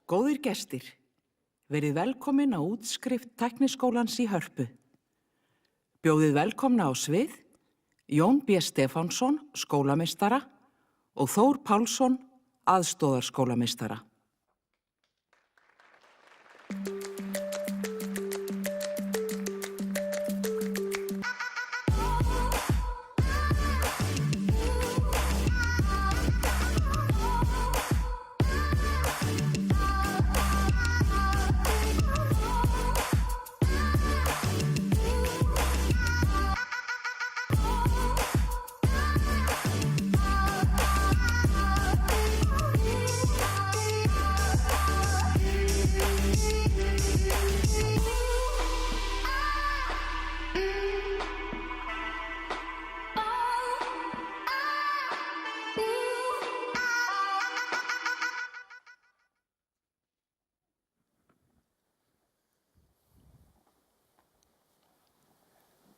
Góðir gestir, verið velkomin á útskrift Tækniskólans í Hörpu. Bjóðið velkomna á svið Jón B. Stefánsson, skólameistara og Þór Pálsson, aðstoðarskólameistara.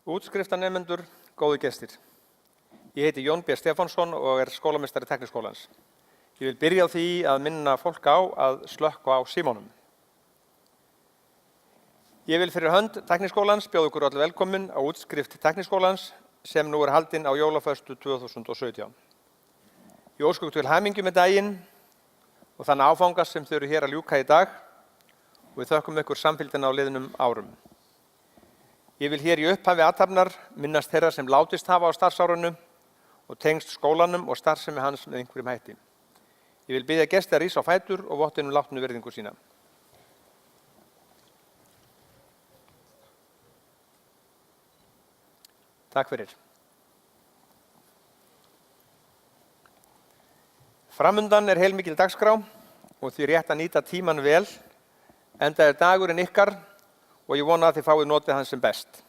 Útskriftarnemendur, góðu gestir. Ég heiti Jón B. Stefánsson og skólameistari Tækniskólans. Ég vil byrja á því að minna fólk á að slökkva á símanum. Ég vil fyrir hönd Tækniskólans bjóða ykkur öll velkomin á útskrift Tækniskólans sem nú haldin á jólaföstu 2017. Ég óska ykkur til hamingju með daginn og þann áfanga sem þau eru hér að ljúka í dag og við þökkum ykkur samfylgdina á liðnum árum. Ég vil hér í upphafi athafnar minnast þeirra sem látist hafa á starfsárinu og tengst skólanum og starfsemi hans með einhverjum hætti. Ég vil biðja gesti að rísa á fætur og votta látnu virðingu sína. Takk fyrir. Framundan heilmikil dagskrá og því rétt að nýta tímann vel, enda dagurinn ykkar og ég vona að þið fáið notið hans sem best.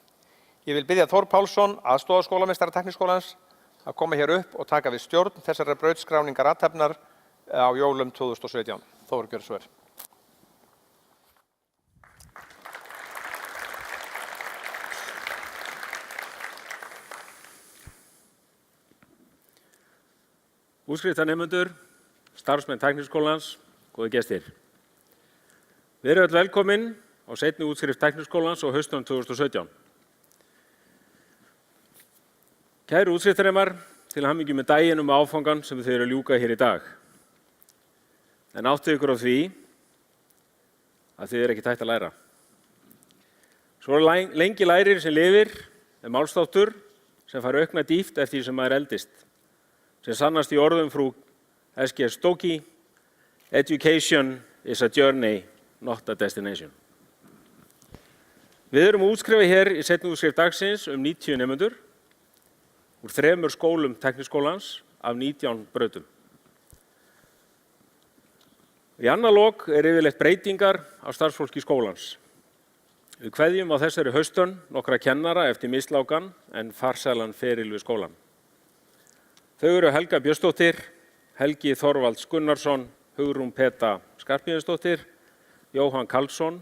Ég vil biðja Þór Pálsson, aðstoðarskólameistara Tækniskólans, að koma hér upp og taka við stjórn þessara brautskráningar athafnar á jólum 2017. Þór, gjörðu svo vel. Útskriftarnemendur, starfsmenn Tækniskólans, góðir gestir. Við erum öll velkomin á seinni útskrift Tækniskólans á haustinu 2017. Kæru útskriftarnemar, til hamingju með daginn og áfangan sem þau eru að ljúka hér í dag. En áttu ykkur á því að þið eru ekki hætt að læra. Svo lengi lærir sem lifir málstáttur sem fær aukna dýpt eftir því sem maður eldist. Sem sannast í orðum frú S.G. Stoki, education is a journey, not a destination. Við erum að útskrifa hér í seinni útskrift dagsins 90 nemendur úr 3 skólum Tækniskólans af 19 brautum. Í annað lok yfirleitt breytingar á starfsfólki skólans. Við kveðjum á þessari haustönn nokkra kennara eftir mislákan en farsælan feril við skólan. Þau eru Helga Björnsdóttir, Helgi Þorvalds Gunnarsson, Hugrún Peta Skarphéðinsdóttir, Jóhann Karlsson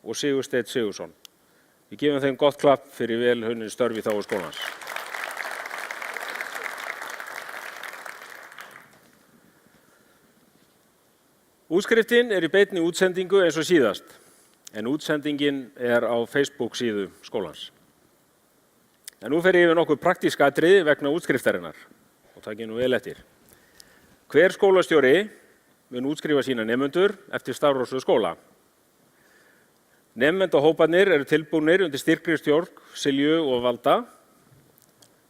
og Sigursteinn Sigurðsson. Við gefum þeim gott klapp fyrir vel unnin störf í þágu skólans. Útskriftin í beinni útsendingu eins og síðast, en útsendingin á Facebook síðu skólans. En nú fer ég yfir nokkuð praktísk atriði vegna útskriftarinnar og takið nú vel eftir. Hver skólastjóri mun útskrifa sína nemendur eftir stafrófsröð skóla. Nemendahóparnir eru tilbúnir undir styrkri stjórn Silju og Valda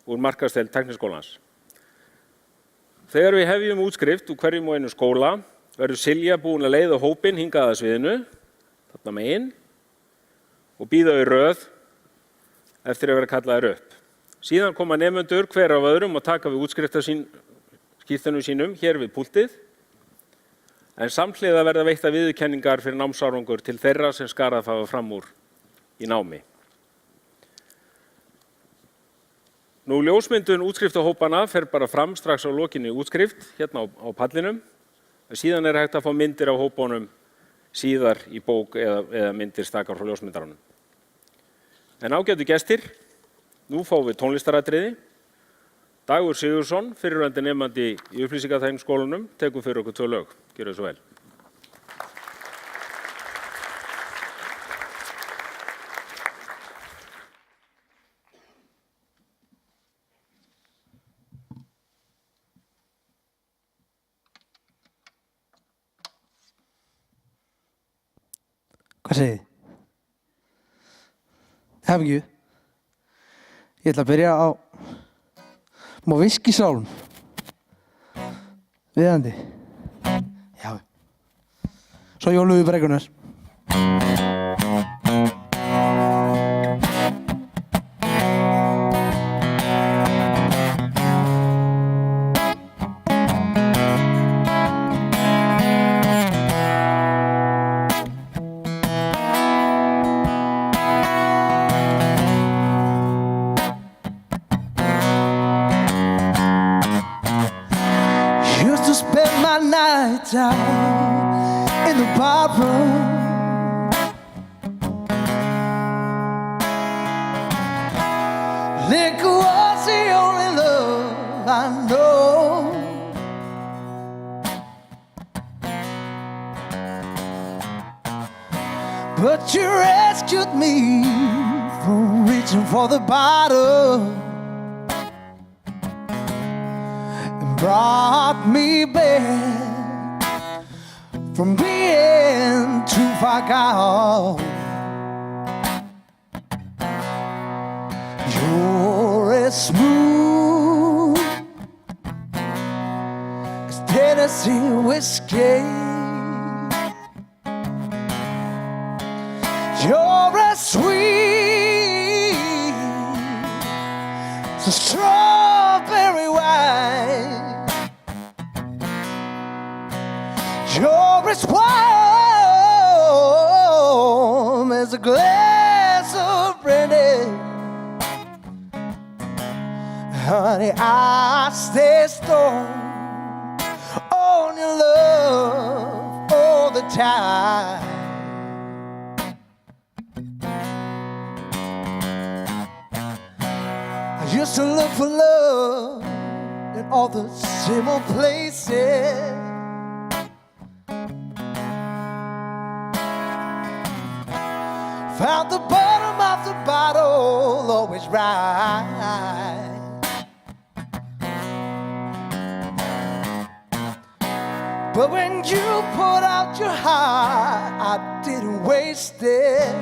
úr markaðsdeild Tækniskólans. Þegar við hefjum útskrift úr hverjum og einu skóla verður Silja búin að leiða hópinn hingað að sviðinu, þarna megin, og bíða í röð eftir að vera kallaðir upp. Síðan koma nemendur hver af öðrum og taka við útskriftarskírteinum sínum hér við púltið, en samhliða verða veittar viðurkenningar fyrir námsárangur til þeirra sem skarað hafa fram úr í námi. Nú ljósmyndun útskriftahópana fer bara fram strax á lokinni útskrift hérna á pallinum. Síðan hægt að fá myndir af hópunum síðar í bók eða myndir stakar frá ljósmyndaranum. En ágætu gestir, nú fáum við tónlistaratriði. Dagur Sigurðsson, fyrrverandi nemandi í upplýsingatækniskólanum, tekur fyrir okkur 2 lög. Gjörðu svo vel. segið þið? Hamingju. Ég ætla að byrja á smá viskísálm. Viðandi. Já. Svo jólum við brekkunar. Used to spend my nights out in the barroom. Liquor was the only love I know. But you rescued me from reaching for the bottle. Brought me back from being too far gone. You're as smooth as Tennessee whiskey. You're as sweet as a strawberry wine. You're as warm as a glass of brandy. Honey, I stay stoned on your love all the time. I used to look for love in all the same old places. Found the bottom of the bottle always right. But when you poured out your heart, I didn't waste it.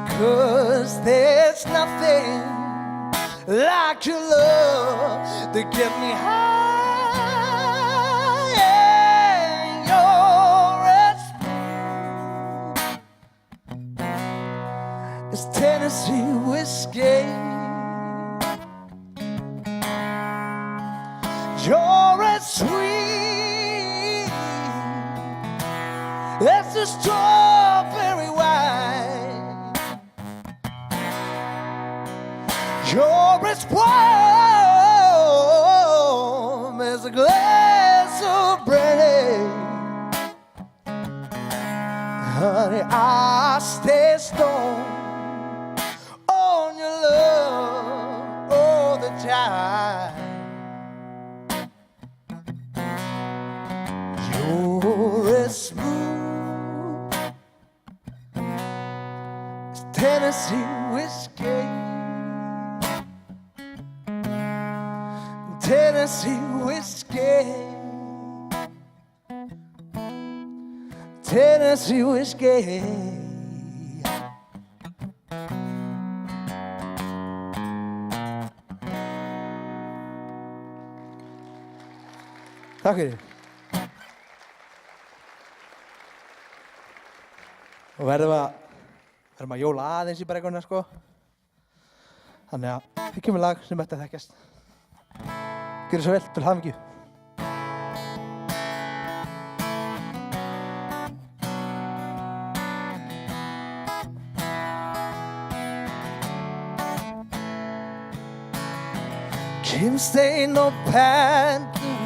Because there's nothing like your love to get me high. And you're as smooth as Tennessee whiskey. You're as sweet as the strawberry wine. You're as warm as a glass of brandy. Honey, I stay stoned on your love all the time. You're as smooth as Tennessee whiskey. Tennessee whiskey. Tennessee whiskey. Takk fyrir. Og verðum að jóla aðeins í brekkunni, sko. Þannig að við kemur lag sem ætti að þekkjast. Gjörðu svo vel, til hamingju. Kimsteinn og perlur,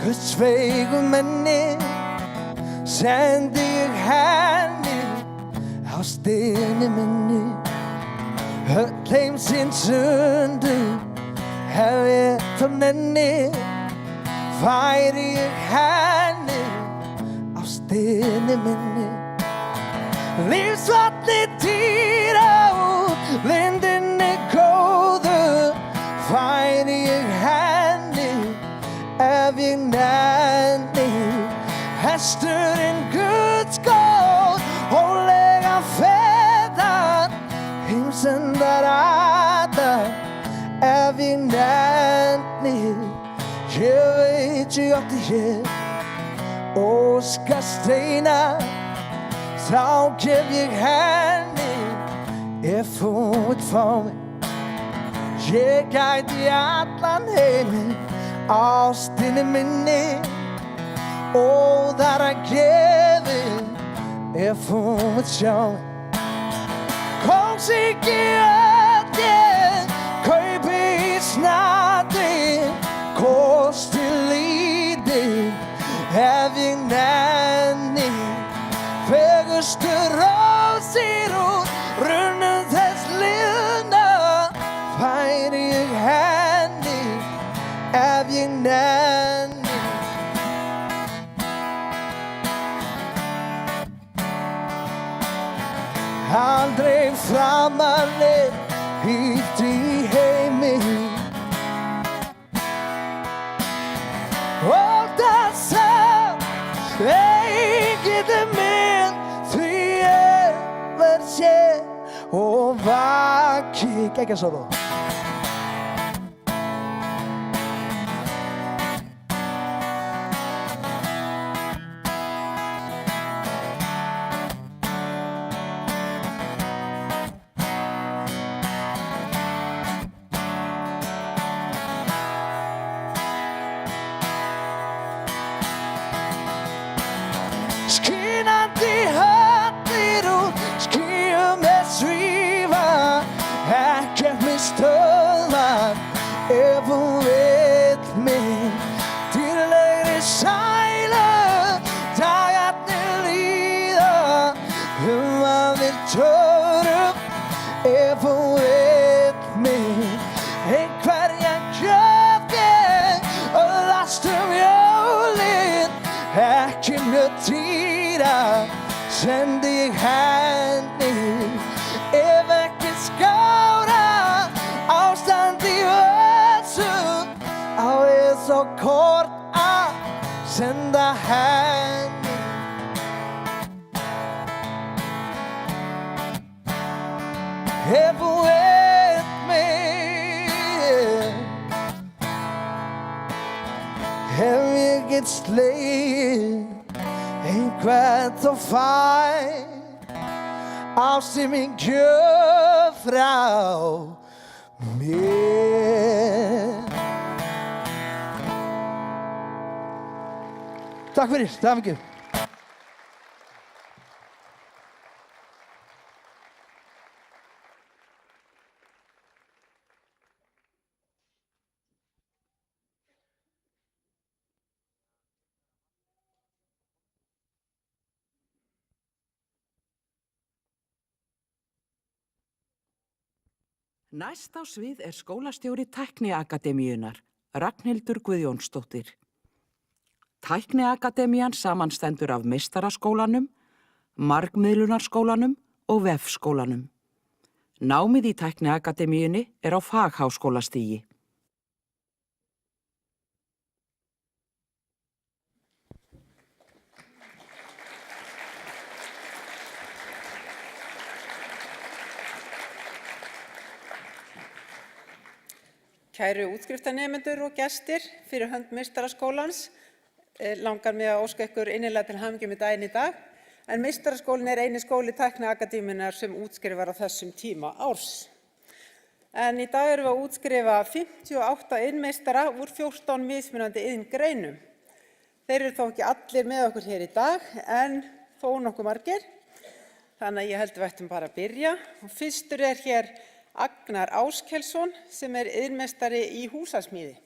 gullsveigu menni, sendi ég henni ástinni minni. Öll heimsins undur hef ég þá nenni, færi ég henni ástinni minni. Lífsvatnið týra út lindinni góðu, færi ég henni ef ég nenni. En Hesturinn Guðs hólega feðar, heimsendar aðar, ef ég nenni, ég veit ég átti hér óska steina, þá gef ég henni, ef hún vill fá mig. Ég gæti allan heiminn, ástinni minni, óðar að gefi, ef hún vill sjá mig. Kóngsríki öll ég kaupi í snati, kosti lítið, ef ég nenni, fegustu rósir úr runnum þess liðna, færi ég henni, ef ég nenni. Aldrei framarlega hýrt í heimi, og það samt eigið minn, því ég verð sér og vaki. Geggjað sóló. Skínandi hattir úr skýjum svífa, ekkert mig stöðvar, ef hún vill mig. Dýrlegri sælu dagarnir líða, að við törum, ef hún vill mig. Einhverja gjöf ég öðlast jólin, ekki mjög dýra, sendi ég henni, ef ekki skára ástand í össum, á ég svo kort að senda henni. Ef hún vill mig, ef ég get slegið einhvern og fæ, ástin mín gjöf frá mér. Takk fyrir, til hamingju. Næst á svið skólastjóri Tækniakademíunnar, Ragnhildur Guðjónsdóttir. Tækniakademían samanstendur af meistaraskólanum, margmiðlunarskólanum og vefskólanum. Námið í Tækniakademíunni á fagháskólastigi. Kæru útskriftarnemendur og gestir, fyrir hönd meistaraskólans langar mig að óska ykkur innilega til hamingju með daginn í dag, en meistaraskólinn eini skóli Tækniakademíunnar sem útskrifar á þessum tíma árs. En í dag erum við að útskrifa 58 iðnmeistara úr 14 mismunandi iðngreinum. Þeir eru þó ekki allir með okkur hér í dag, en þó nokkuð margir, þannig að ég held við ættum bara að byrja. Og fyrstur hér Agnar Áskelsson sem iðnmeistari í húsasmíði.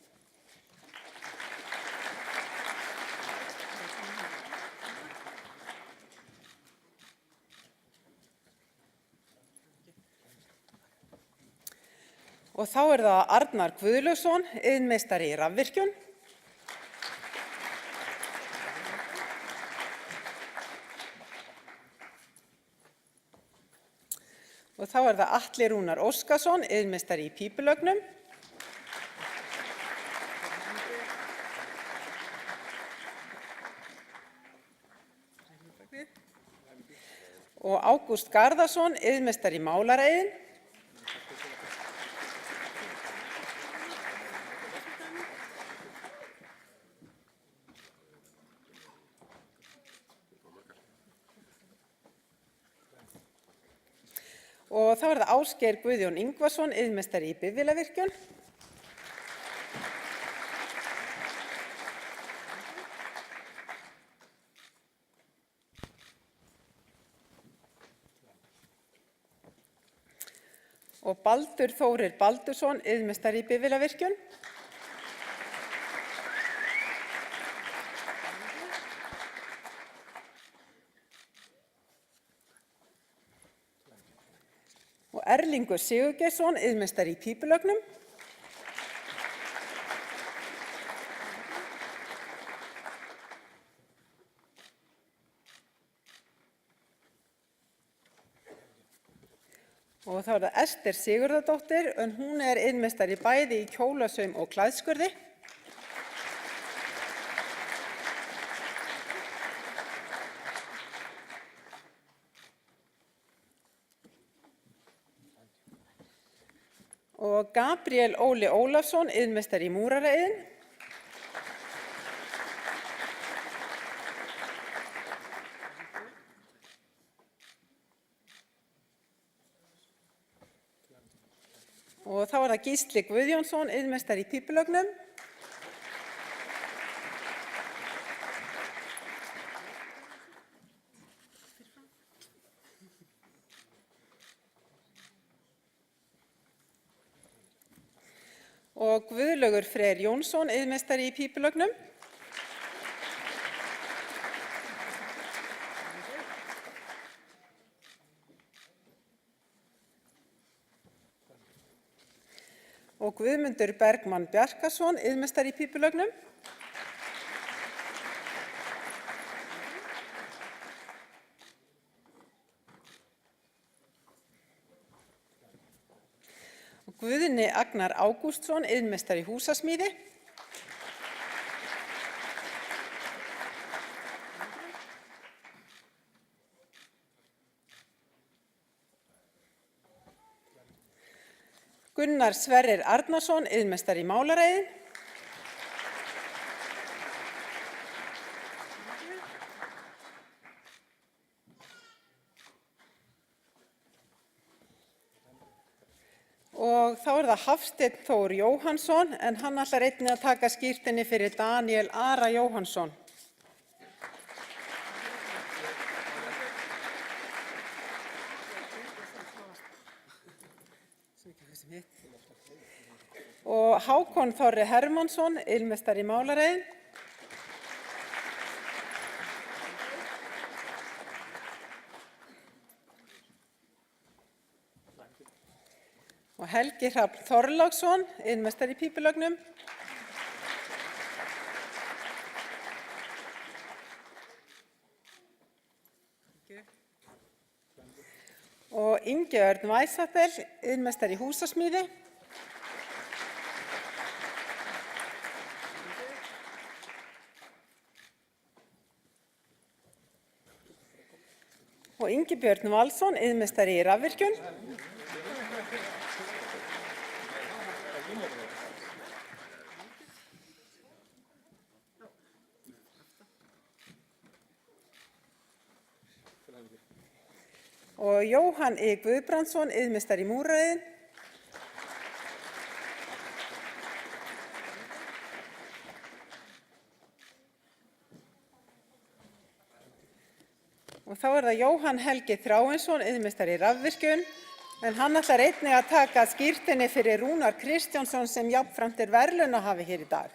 Og þá það Arnar Guðlaugsson, iðnmeistari í rafvirkjun. Og þá það Atli Rúnar Óskarsson, iðnmeistari í pípulögnum. og Ágúst Garðarsson, iðnmeistari í málaraiðn. Og þá það Ásgeir Guðjón Ingvarsson, iðnmeistari í bifvélavirkjun. Og Baldur Þórir Baldursson, iðnmeistari í bifvélavirkjun. Og Erlingur Sigurgeirsson, iðnmeistari í pípulögnum. Og þá það Ester Sigurðardóttir, en hún iðnmeistari bæði í kjólasaum og klæðskurði. Og Gabriel Óli Ólafsson, iðnmeistari í múraraiðn. Og þá það Gísli Guðjónsson, iðnmeistari í pípulögnum. Og Guðlaugur Freyr Jónsson, iðnmeistari í pípulögnum. Og Guðmundur Bergmann Bjarkason, iðnmeistari í pípulögnum. Og Guðni Agnar Ágústsson, iðnmeistari í húsasmíði. Gunnar Sverrir Arnarsson, iðnmeistari í málaraiðn. Og þá það Hafsteinn Þór Jóhannsson, en hann ætlar einnig að taka skírteini fyrir Daniel Ara Jóhannsson. Og Hákon Þorri Hermannsson, iðnmeistari í málaraiðn. Og Helgi Hrafn Þorláksson, iðnmeistari í pípulögnum. Og Ingi Örn Væsabel, iðnmeistari í húsasmíði. Og Ingibjörn Valsson, iðnmeistari í rafvirkjun. Og Jóhann I. Guðbrandsson, iðnmeistari í múraraiðn. Og þá það Jóhann Helgi Þráinsson, iðnmeistari í rafvirkjun, en hann ætlar einnig að taka skírteini fyrir Rúnar Kristjánsson sem jafnframt verðlaunahafi hér í dag.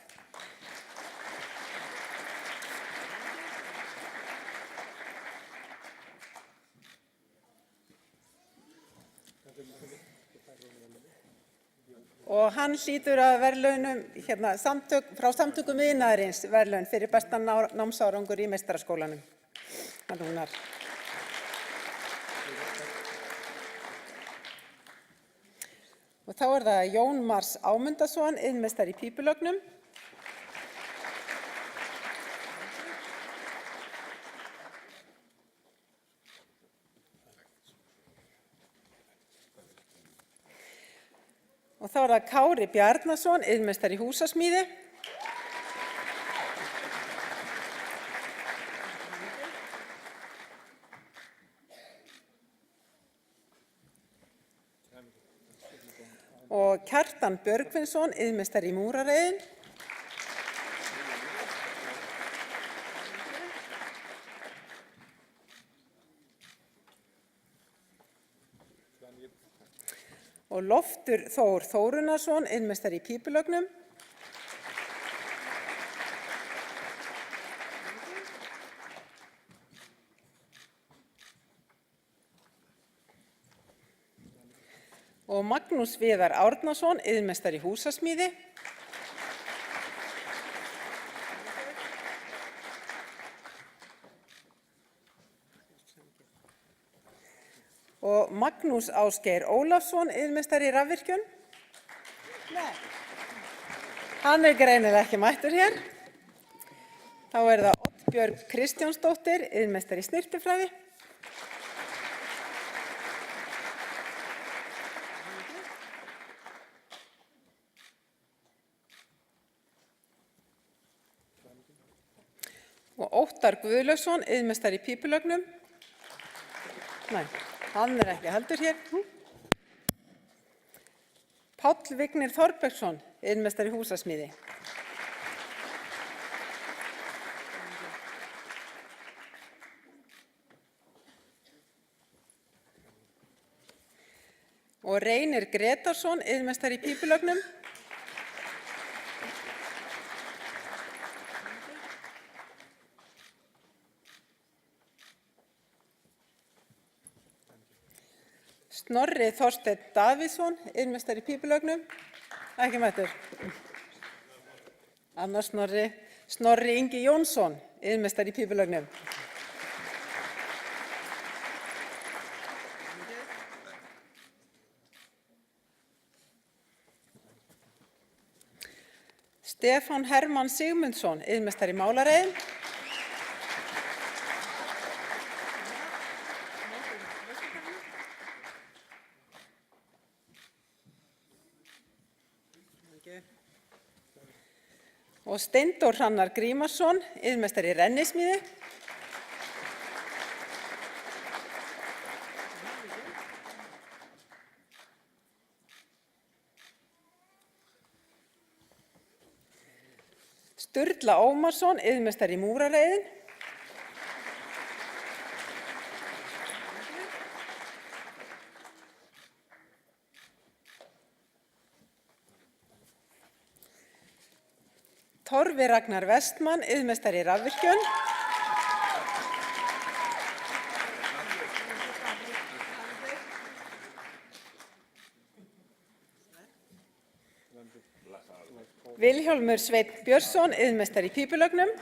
Og hann hlýtur að verðlaunum frá samtökum iðnaðarins verðlaun fyrir besta námsárangur í meistaraskólanum. Rúnar. Og þá það Jón Mars Ámundason, iðnmeistari í pípulögnum. Og þá er það Kári Bjarnason, iðnmeistari í húsasmíði. Og Kjartan Björgvinsson, iðnmeistari í múrariðn. Og Loftur Þór Þórunarsson, iðnmeistari í pípulögnum. Og Magnús Viðar Árnason, iðnmeistari í húsasmíði. Og Magnús Ásgeir Ólafsson, iðnmeistari í rafvirkjun. Hann er greinilega ekki mættur hér. Þá er það Oddbjörg Kristjánsdóttir, iðnmeistari í snyrtifræði. Og Óttar Guðlaugsson, iðnmeistari í pípulögnum. Nei, hann er ekki heldur hér. Páll Vignir Þorbergsson, iðnmeistari í húsasmíði. Og Reynir Gretarsson, iðnmeistari í pípulögnum. Snorri Þorsteinn Davíðsson, iðnmeistari í pípulögnum. Ekki mættur. Annars Snorri Ingi Jónsson, iðnmeistari í pípulögnum. Stefán Hermann Sigmundsson, iðnmeistari í málariðn. Og Steindór Hrannar Grímarsson, iðnmeistari í rennismíði. Sturla Ómarsson, iðnmeistari í múrariðn. Torfi Ragnar Vestmann, iðnmeistari í rafvirkjun. Vilhjálmur Sveinn Björnsson, iðnmeistari í pípulögnum.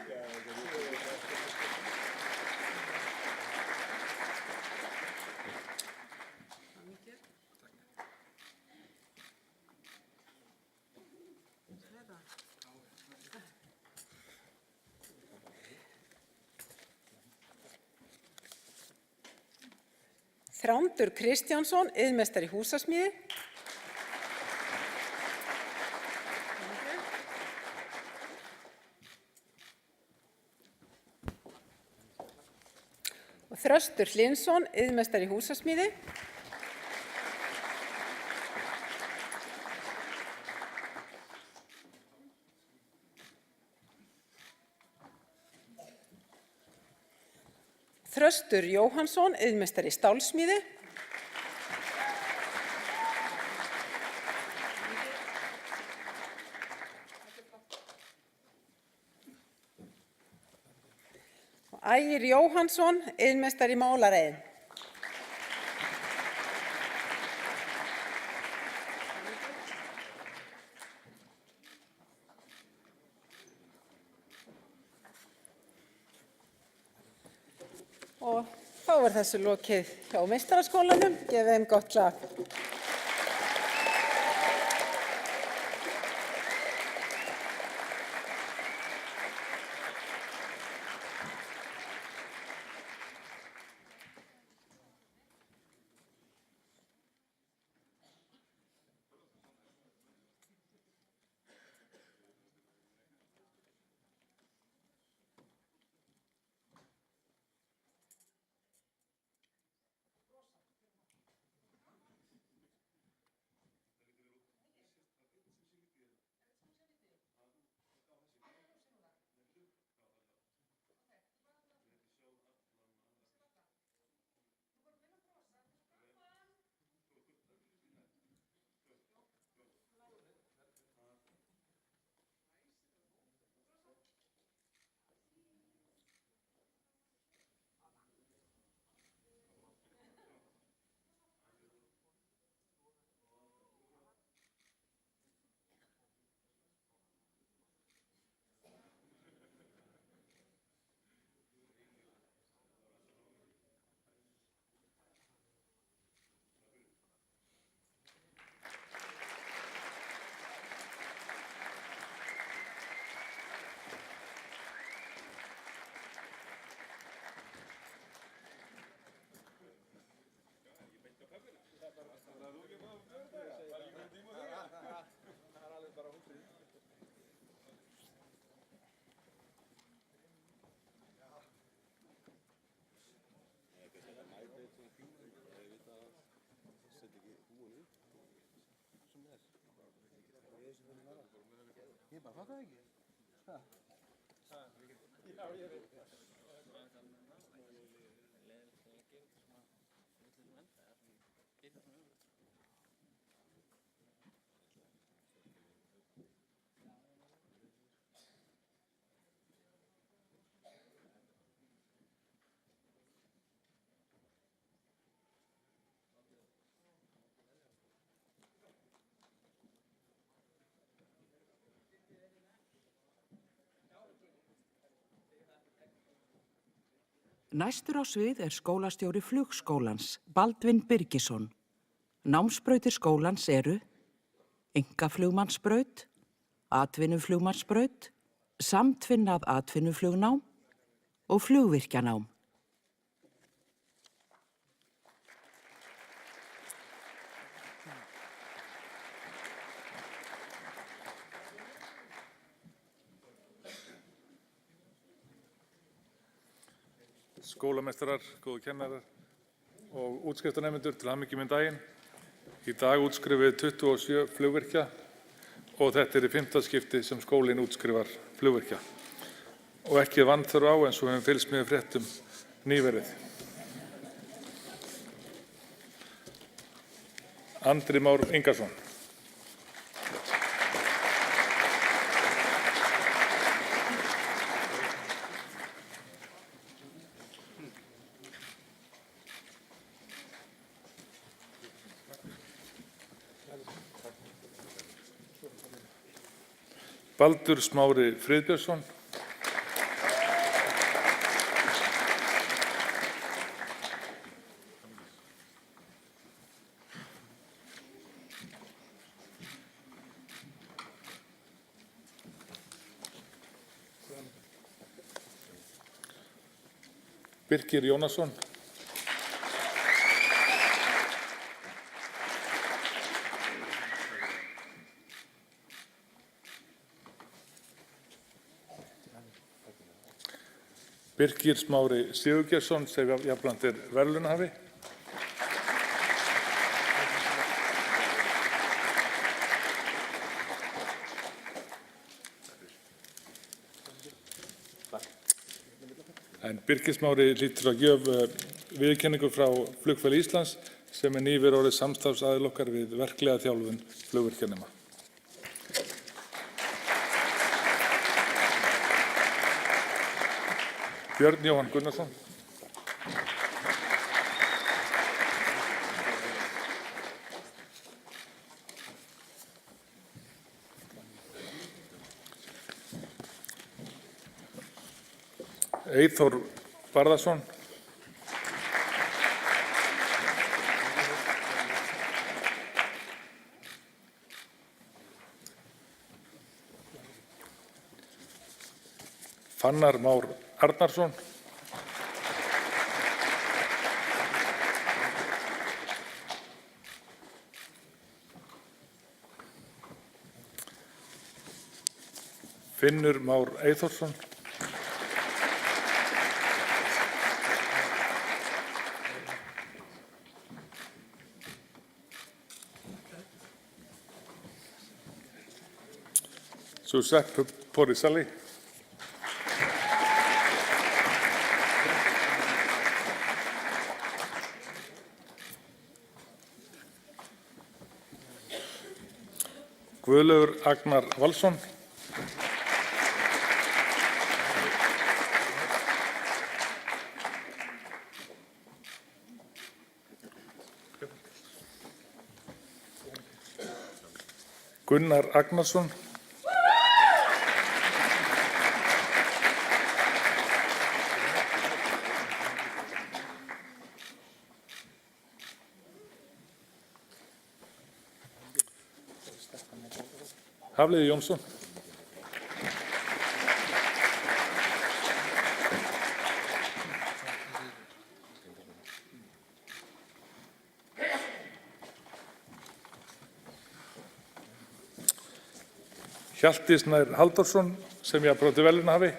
Þrándur Kristjánsson, iðnmeistari í húsasmíði. Og Þröstur Hlynsson, iðnmeistari í húsasmíði. Þröstur Jóhannsson, iðnmeistari í stálsmíði. Og Ægir Jóhannsson, iðnmeistari í málariðn. Og þá er þessu lokið hjá meistaraskólanum. Gefið þeim gott klapp. Næstur á svið er skólastjóri flugskólans, Baldvin Birgisson. Námsbrautir skólans eru einkaflugmannsbraut, atvinnuflugmannsbraut, samtvinnað atvinnuflugnám og flugvirkjanám. Skólameistarar, góðu kennarar og útskriftarnemendur til hamingju með daginn. Í dag útskrifið 27 flugvirkja og þetta er í 5. skipti sem skólinn útskrifar flugvirkja. Og ekki vanþörf á eins og við höfum fylgst með fréttum nýverið. Andri Már Ingarsson. Baldur Smári Friðbjörnsson. Birkir Jónasson. Birkir Smári Sigurgeirsson sem jafnframt er verðlaunahafi. En Birkir Smári hlýtur að gjöf viðurkenningu frá Flugfélagi Íslands sem er nýverið orðið samstarfsaðili okkar við verklega þjálfun flugvirkjanema. Björn Jóhann Gunnarsson. Eyþór Barðarsson. Fannar Már Arnarsson. Finnur Már Eyþórsson. Giuseppe Poricelli. Guðlaugur Agnar Valsson. Gunnar Agnarsson. Hafliði Jónsson. Hjalti Snær Halldórsson sem jafnframt er verðlaunahafi.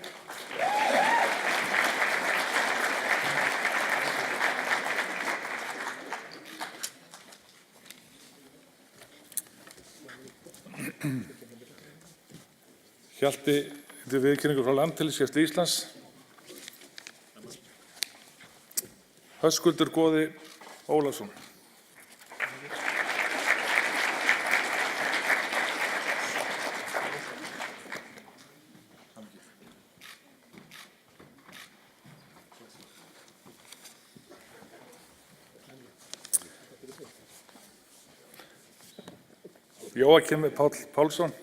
Hjalti til viðurkenningu frá Landhelgisgæslu Íslands. Höskuldur Goði Ólafsson. Jóakim Páll Pálsson.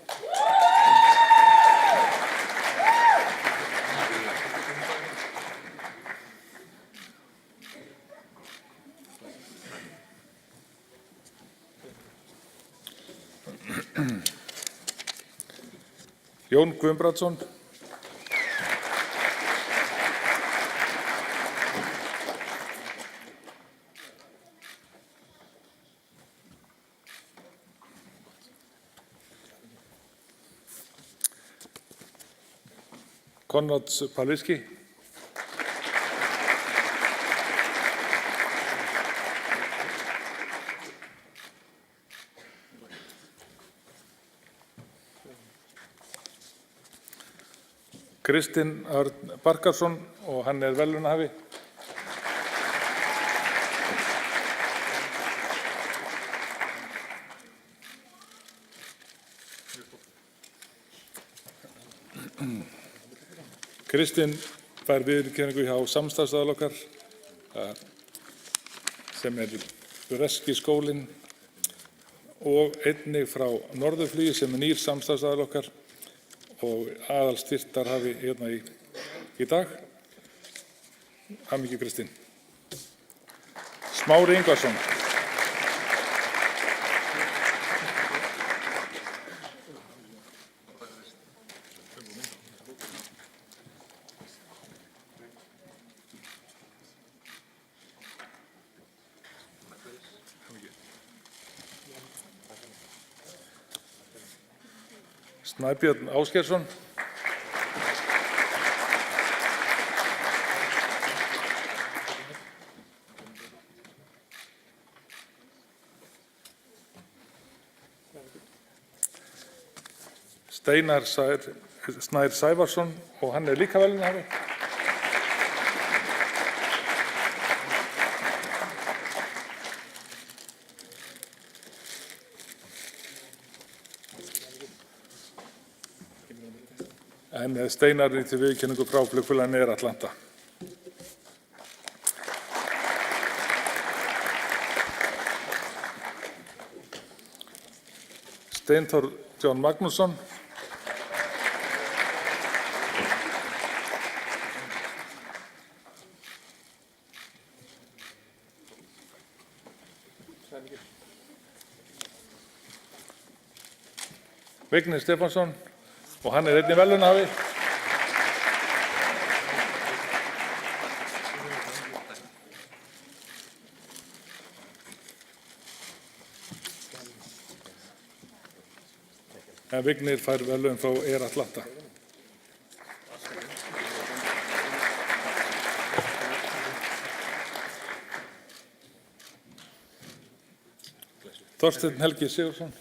Jón Guðbrandsson. Konrad Palwiski. Kristinn Örn Barkarsson og hann verðlaunahafi. Kristinn fær viðurkenningu hjá samstarfsaðila okkar sem breski skólinn og einnig frá Norðurflugi sem nýr samstarfsaðila okkar og aðalstyrktarhafi hérna í dag. Hamingju Kristinn. Smári Ingvarsson. Snæbjörn Ásgeirsson. Steinar Snær Sævarsson og hann líka verðlaunahafi. En Steinar til viðurkenningu frá flugfélaginu Air Atlanta. Steinþór John Magnússon. Vignir Stefánsson og hann einnig verðlaunahafi. En Vignir fær verðlaun frá Air Atlanta. Þorsteinn Helgi Sigurðsson.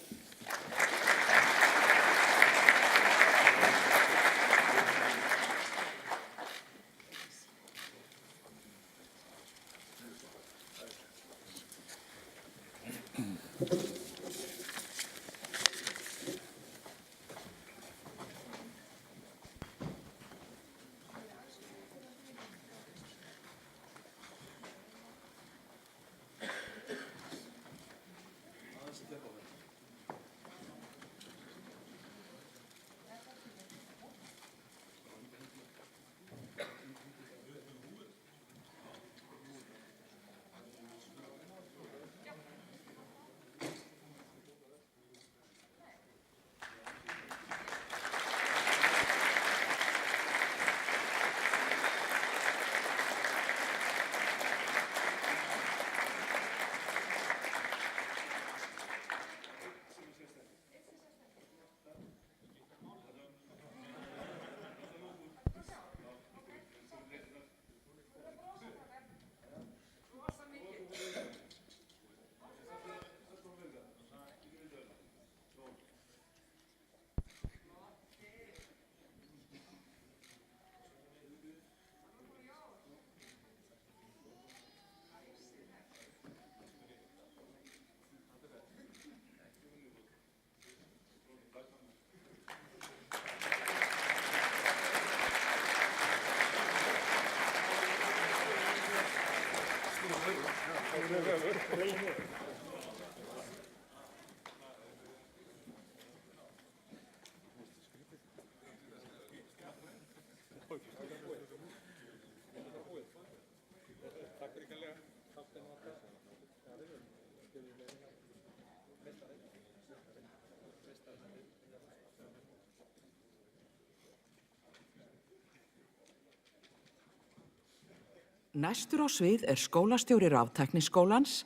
Næstur á svið er skólastjóri Raftækniskólans,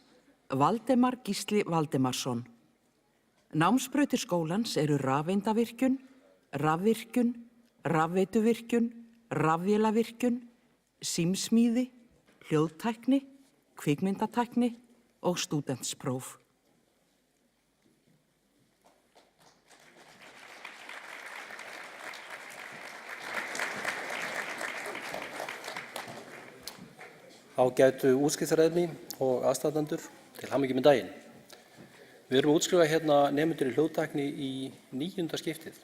Valdemar Gísli Valdemarsson. Námsbrautir skólans eru rafeindavirkjun, rafvirkjun, rafveituvirkjun, rafvélavirkjun, símsmíði, hljóðtækni, kvikmyndatækni og stúdentspróf. Ágætu útskriftarefni og aðstandendur, til hamingju með daginn. Við erum að útskrifa hérna nemendur í hljóðtækni í 9. skiptið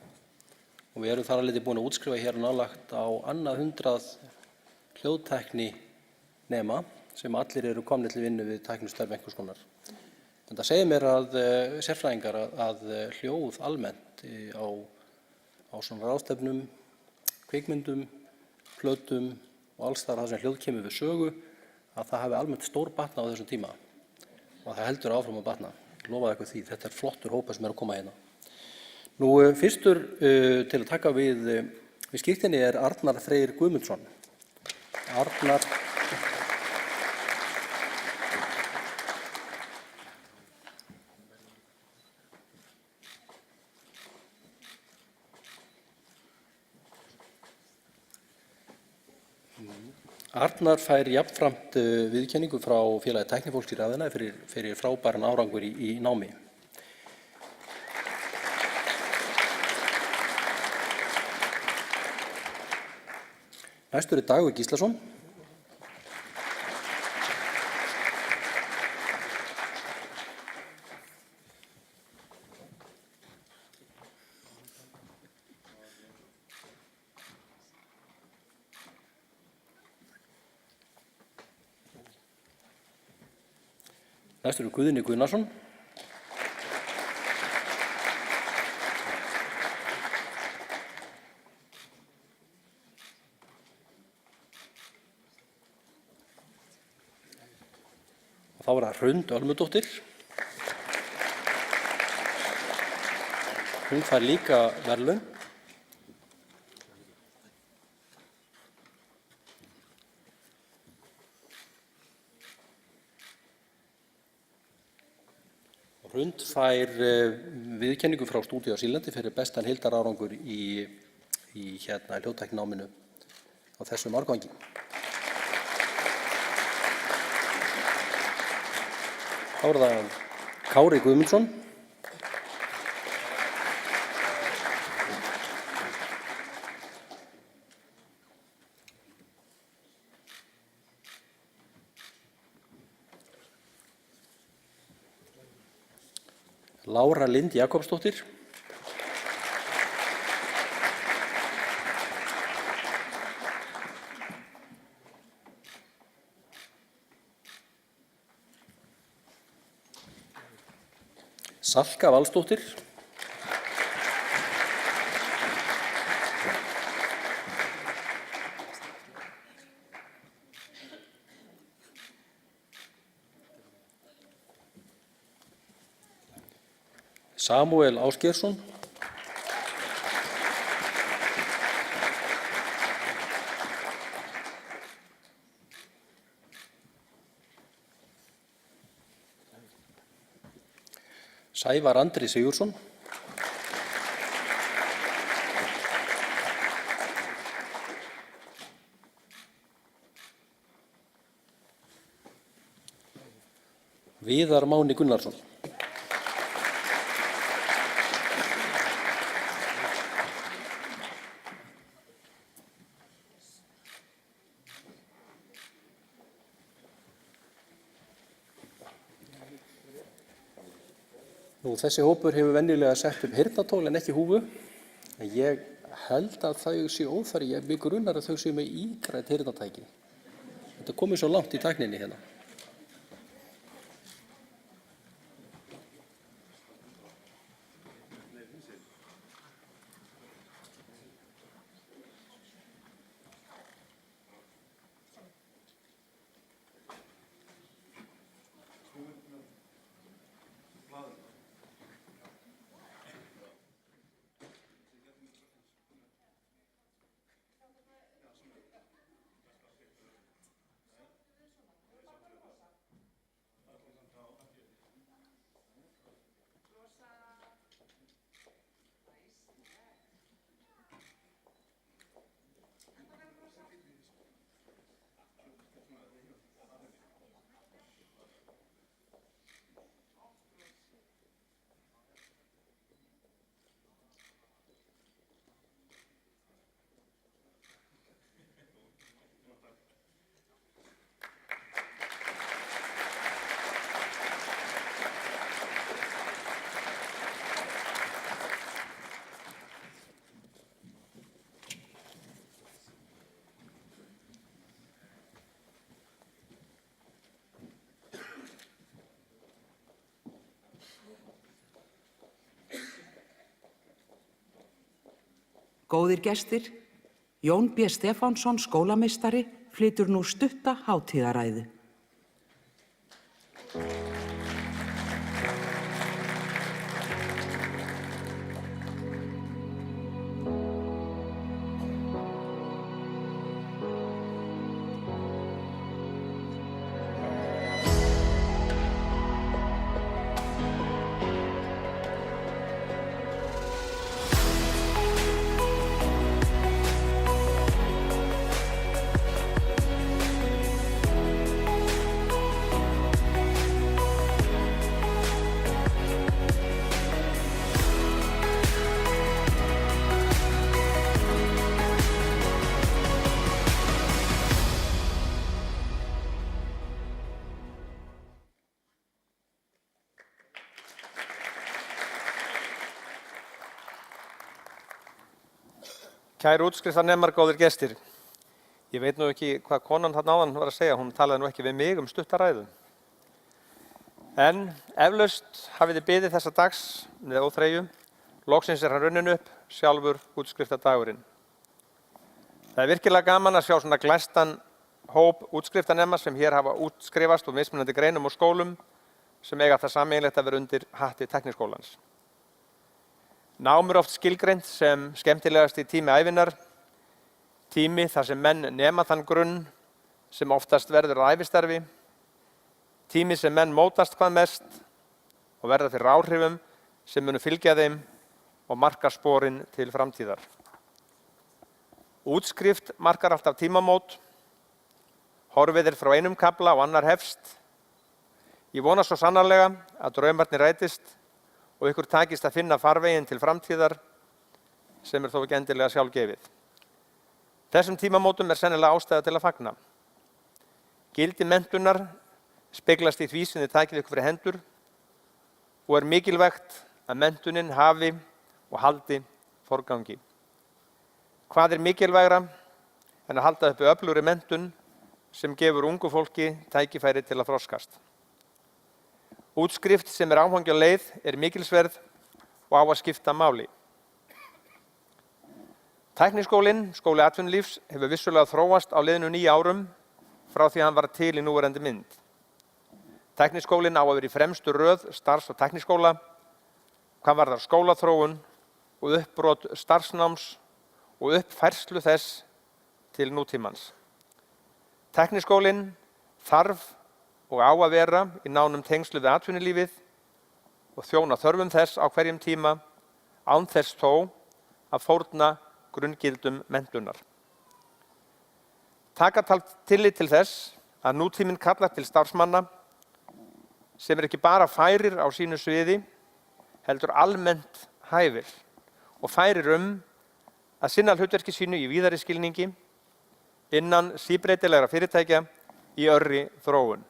og við erum þar að leyti búin að útskrifa hér nálægt á annað 100 hljóðtækni nema sem allir eru komnir til vinnu við tæknistörf einhvers konar. En það segir mér að sérfræðingar að hljóð almennt á svona ráðstefnum, kvikmyndum, plötum og alls þar sem hljóð kemur við sögu að það hafi almennt stór batna á þessum tíma og það heldur áfram að batna. Ég lofaði ykkur því, þetta er flottur hópur sem er að koma hérna. Nú, fyrstur til að taka við skiptinni er Arnar Freyr Guðmundsson. Arnar fær jafnframt viðurkenningu frá félagi tæknifólks í Rafiðnaði fyrir frábæran árangur í námi. Næstur er Dagur Gíslason. Næstur er Guðni Gunnarsson. Og þá er það Hrund Ölmudóttir. Hún fær líka verðlaun. Hrund fær viðurkenningu frá Stúdíó á Sýrlandi fyrir bestan heildarárangur í hljóðtæknináminu á þessum árgangi. Þá er það Kári Guðmundsson. Lára Lind Jakobsdóttir. Salka Valsdóttir. Samúel Ásgeirsson. Sævar Andri Sigurðsson. Viðar Máni Gunnarsson. Þessi hópur hefur venjulega sett upp heyrnartól en ekki húfu. En ég held að þau séu óþarfi, mig grunar að þau séu með ígrætt heyrnartæki. Þetta komið svo langt í tækninni hérna. Góðir gestir, Jón B. Stefánsson, skólameistari, flytur nú stutta hátíðaræðu. Kæru útskriftarnemar, góðir gestir. Ég veit nú ekki hvað konan þarna áðan var að segja, hún talaði nú ekki við mig stutta ræðu. En eflaust hafið þið beðið þessa dags með óþreyju, loksins hann runnin upp, sjálfur útskriftardagurinn. Það er virkilega gaman að sjá svona glæstan hóp útskriftarnema sem hér hafa útskrifast úr mismunandi greinum og skólum sem eiga það sameiginlegt að vera undir hatti Tækniskólans. Nám oft skilgreint sem skemmtilegasti tími ævinnar, tími þar sem menn nema þann grunn sem oftast verður að ævistarfi, tími sem menn mótast hvað mest og verða fyrir áhrifum sem munu fylgja þeim og marka sporin til framtíðar. Útskrift markar alltaf tímamót, horfið frá einum kafla og annar hefst. Ég vona svo sannarlega að draumarnir rætist og ykkur takist að finna farveginn til framtíðar sem þó ekki endilega sjálfgefið. Þessum tímamótum sennilega ástæða til að fagna. Gildi menntunar speglast í því sem þið takið ykkur fyrir hendur og mikilvægt að menntunin hafi og haldi forgangi. Hvað mikilvægra en að halda uppi öflugri menntun sem gefur ungu fólki tækifæri til að þroskast. Útskrift sem áfengi á leið mikilsverð og á að skipta máli. Tækniskólinn, skóli atvinnulífs, hefur vissulega þróast á liðinu 9 árum frá því að hann var til í núverandi mynd. Tækniskólinn á að vera í fremstu röð starfs- og tækniskóla, hvað varðar skólaþróun og uppbrot starfsnáms og uppfærslu þess til nútímans. Tækniskólinn þarf og á að vera í nánum tengslu við atvinnulífið og þjóna þörfum þess á hverjum tíma án þess þó að fórna grunngildum menntunar. Taka tillit til þess að nútíminn kallar til starfsmanna sem ekki bara færir á sínu sviði, heldur almennt hæfir og færir að sinna hlutverki sínu í víðari skilningi innan síbreytilegra fyrirtækja í örri þróun.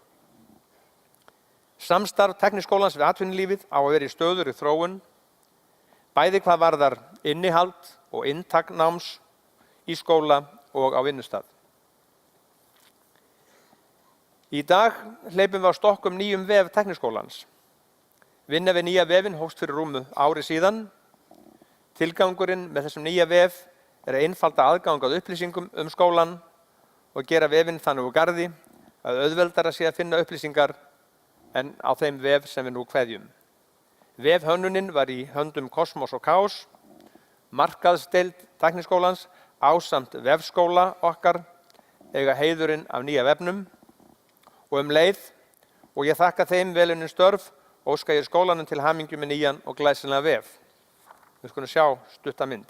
Samstarf Tækniskólans við atvinnulífið á að vera í stöðugri þróun, bæði hvað varðar innihald og inntak náms í skóla og á vinnustað. Í dag hleypum við á stokkum nýjum vef Tækniskólans. Vinna við nýja vefinn hófst fyrir rúmu ári síðan. Tilgangurinn með þessum nýja vef að einfalda aðgang að upplýsingum skólann og gera vefinn þannig úr garði að auðveldara sé að finna upplýsingar en á þeim vef sem við nú kveðjum. Vefhönnunin var í höndum Kosmos og Kaos, markaðsdeild Tækniskólans ásamt vefskóla okkar eiga heiðurinn af nýja vefnum og leið og ég þakka þeim velunnin störf og óska ég skólanum til hamingju með nýjan og glæsilega vef. Við skulum sjá stutta mynd.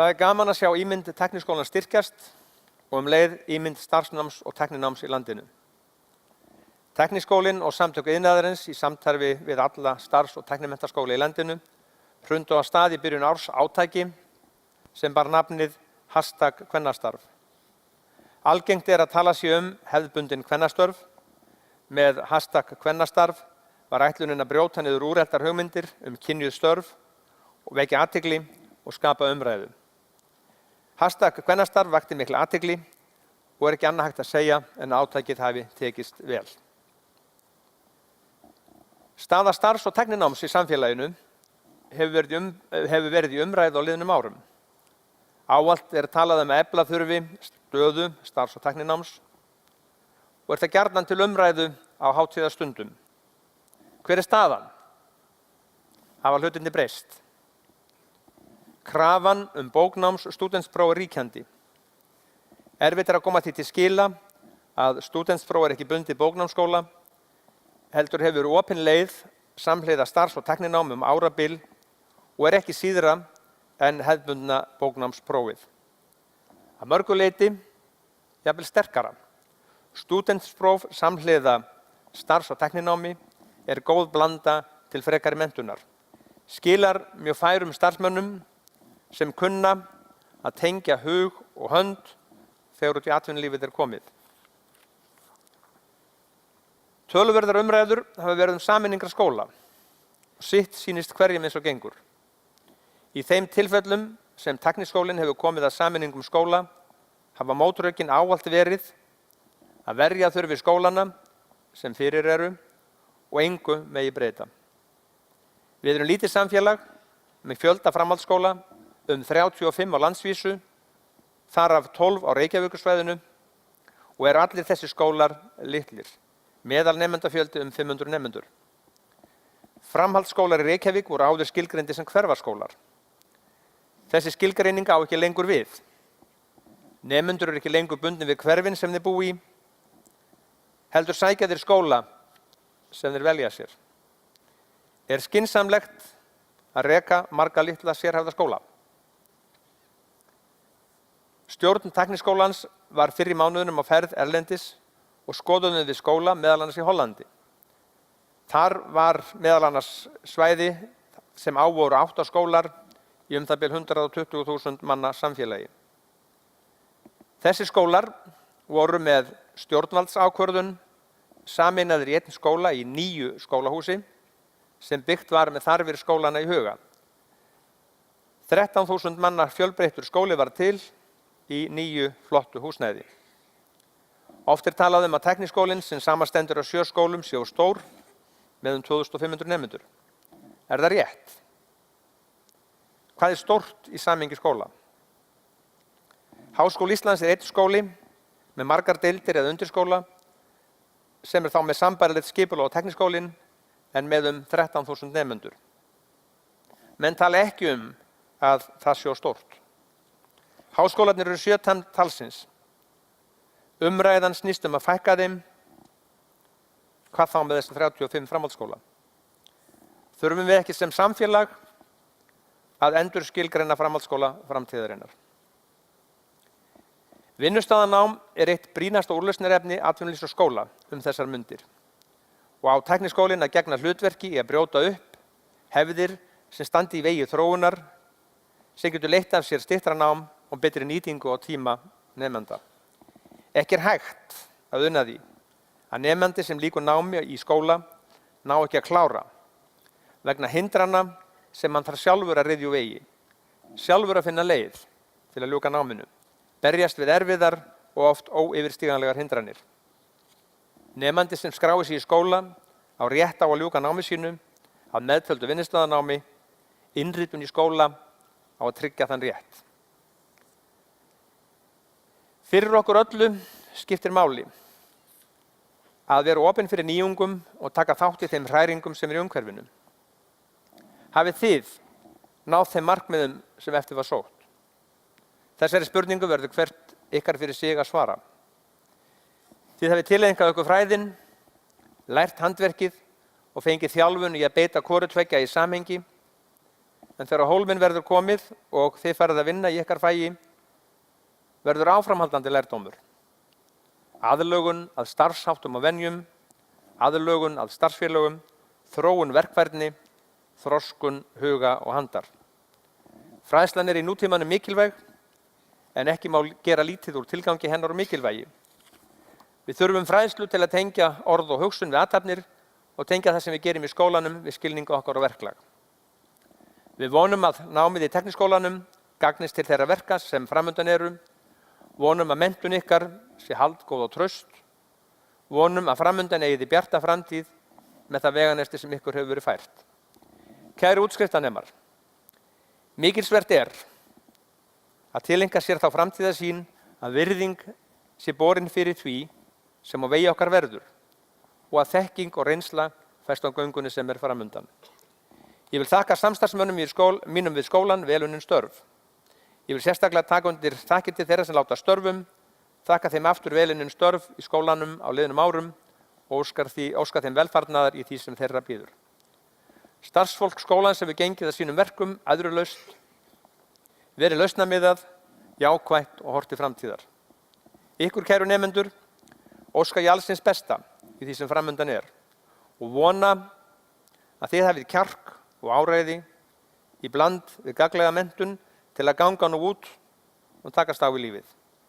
Það er gaman að sjá ímynd Tækniskólans styrkjast og leið ímynd starfsnáms og tæknináms í landinu. Tækniskólinn og samtök iðnaðarins í samstarfi við alla starfs- og tæknimenntaskóla í landinu hrundu af stað í byrjun árs átaki sem bar nafnið #kvennastarf. Algengt er að tala sé hefðbundin kvennastörf. Með #kvennastarf var ætlunin að brjóta niður úreltar hugmyndir kynjuð störf og vekja athygli og skapa umræðu. #kvennastarf vakti mikla athygli og ekki annað hægt að segja en átakið hafi tekist vel. Staða starfs- og tæknináms í samfélaginu hefur verið í umræðu á liðnum árum. Ávallt er talað að efla þurfi stöðu starfs- og tæknináms og það gjarnan til umræðu á hátíðarstundum. Hver er staðan? Hafa hlutirnir breyst? Krafan bóknáms stúdentspróf er ríkjandi. Erfitt er að koma því til skila að stúdentspróf er ekki bundið bóknámsskóla, heldur hefur opin leið samhliða starfs- og tækninám árabil og er ekki síðra en hefðbundna bóknámsprófið. Að mörgu leyti, jafnvel sterkara. Stúdentspróf samhliða starfs- og tækninámi er góð blanda til frekari menntunar. Skilar mjög færum starfsmönnum sem kunna að tengja hug og hönd þegar út í atvinnulífið er komið. Töluverðar umræður hafa verið sameiningar skóla. Sitt sýnist hverjum eins og gengur. Í þeim tilfellum sem Tækniskólinn hefur komið að sameiningum skóla hafa mótrökin ávallt verið að verja þurfi skólana sem fyrir eru og engu megi breyta. Við erum lítið samfélag með fjölda framhaldsskóla 35 á landsvísu, þar af 12 á Reykjavíkursvæðinu og eru allir þessi skólar litlir. Meðalnemendafjöldi 500 nemendur. Framhaldsskólar í Reykjavík voru áður skilgreindir sem hverfaskólar. Þessi skilgreining á ekki lengur við. Nemendur eru ekki lengur bundnir við hverfin sem þeir búi í, heldur sækja þeir skóla sem þeir velja sér. Er skynsamlegt að reka marga litla sérhæfða skóla? Stjórn Tækniskólans var fyrr í mánuðinum á ferð erlendis og skoðuðum við skóla meðal annars í Hollandi. Þar var meðal annars svæði sem á voru 8 skólar í það bil 120.000 manna samfélagi. Þessi skólar voru með stjórnvaldsákvörðun sameinaðir í einn skóla í 9 skólahúsi sem byggt var með þarfir skólana í huga. 13.000 manna fjölbreyttur skóli var til í 9 flottu húsnæði. Oft er talað að Tækniskólinn sem samastendur af 7 skólum sé of stór með 2.500 nemendur. Er það rétt? Hvað er stórt í samhengi skóla? Háskóli Íslands er einn skóli með margar deildir eða undirskóla sem er þá með sambærilegt skipulag á Tækniskólinn en með 13.000 nemendur. Menn tala ekki að það sé of stórt. Háskólarnir eru 7 talsins. Umræðan snýst að fækka þeim, hvað þá með þessi 35 framhaldsskóla. Þurfum við ekki sem samfélag að endurskilgreina framhaldsskóla framtíðarinnar. Vinnustaðanám er eitt brýnasta úrlausnarefni atvinnulífs og skóla þessar mundir og á Tækniskólinn að gegna hlutverki í að brjóta upp hefðir sem standi í vegi þróunar sem getur leitt af sér styttra nám og betri nýtingu á tíma nemenda. Ekki er hægt að unna því að nemandi sem lýkur námi í skóla ná ekki að klára vegna hindrana sem hann þarf sjálfur að ryðja úr vegi, sjálfur að finna leið til að ljúka náminu, berjast við erfiðar og oft óyfirstíganlegar hindranir. Nemandi sem skráir sig í skóla á rétt á að ljúka námi sínu að meðtöldu vinnustaðanámi, innritun í skóla á að tryggja þann rétt. Fyrir okkur öllu skiptir máli að vera opin fyrir nýjungum og taka þátt í þeim hræringum sem í umhverfinu. Hafið þið náð þeim markmiðum sem eftir var sótt? Þessari spurningu verður hvert ykkar fyrir sig að svara. Þið hafið tileinkað ykkur fræðin, lært handverkið og fengið þjálfun í að beita hvoru tveggja í samhengi. en þegar á hólminn verður komið og þið farið að vinna í ykkar fagi, verður áframhaldandi lærdómur. Aðlögun að starfsháttum og venjum, aðlögun að starfsfélögum, þróun verkfærni, þroskun huga og handar. Fræðslan í nútímanum mikilvæg, en ekki má gera lítið úr tilgangi hennar og mikilvægi. Við þurfum fræðslu til að tengja orð og hugsun við athafnir og tengja það sem við gerum í skólanum við skilningu okkar og verklag. Við vonum að námið í tekniskólanum gagnist til þeirra verka sem framundan eru, vonum að menntun ykkar sé haldgóð og traust, vonum að framundan eigið í bjarta framtíð með það veganesti sem ykkur hefur verið fært. Kæru útskriftarnemar, mikilsvert að tileinka sér þá framtíðarsýn að virðing sé borin fyrir því sem á vegi okkar verður og að þekking og reynsla fæst á göngunni sem framundan. Ég vil þakka samstarfsmönnum mínum við skólan vel unnin störf. Ég vil sérstaklega taka undir þakkir til þeirra sem láta störfum, þakka þeim aftur vel unnin störf í skólanum á liðnum árum og óska þeim velfarnaðar í því sem þeirra býður. Starfsfólk skólans hefur gengið að sínum verkum æðrulaust, verið lausnamiðað, jákvætt og horft til framtíðar. Ykkur kæru nemendur, óska ég alls hins besta í því sem framundan og vona að þið hafið kjark og áræði í bland við gagnlega menntun til að ganga nú út og takast á við lífið.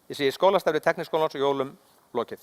Ég segi skólastarfi Tekniskólans og jólum lokið.